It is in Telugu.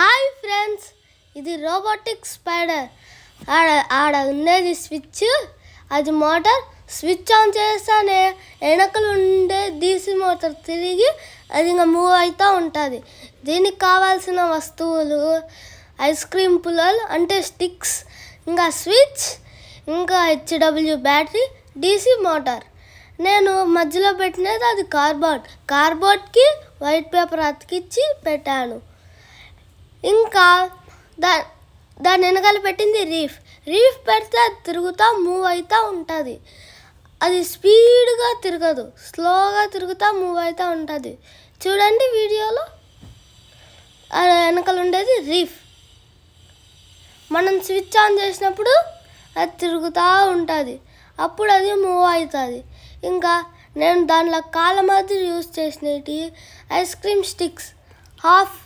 హాయ్ ఫ్రెండ్స్, ఇది రోబోటిక్ స్పైడర్. ఆడ ఉండేది స్విచ్, అది మోటార్. స్విచ్ ఆన్ చేస్తానే వెనకలు ఉండే డీసీ మోటార్ తిరిగి అది ఇంకా మూవ్ అవుతూ ఉంటుంది. దీనికి కావాల్సిన వస్తువులు ఐస్ క్రీమ్ పుల్లలు అంటే స్టిక్స్, ఇంకా స్విచ్, ఇంకా హెచ్డబ్ల్యూ బ్యాటరీ, డీసీ మోటార్. నేను మధ్యలో పెట్టినది అది కార్డ్బోర్డ్కి వైట్ పేపర్ అతికిచ్చి పెట్టాను. ఇంకా దాని వెనకాల పెట్టింది రీఫ్ పెడితే అది తిరుగుతూ మూవ్ అవుతూ ఉంటుంది. అది స్పీడ్గా తిరగదు, స్లోగా తిరుగుతూ మూవ్ అవుతూ ఉంటుంది. చూడండి వీడియోలో వెనకాల ఉండేది రీఫ్. మనం స్విచ్ ఆన్ చేసినప్పుడు అది తిరుగుతూ ఉంటుంది, అప్పుడు అది మూవ్ అవుతుంది. ఇంకా నేను దాంట్లో కాళ్ళ మాదిరి యూజ్ చేసినవి ఐస్ క్రీమ్ స్టిక్స్, హాఫ్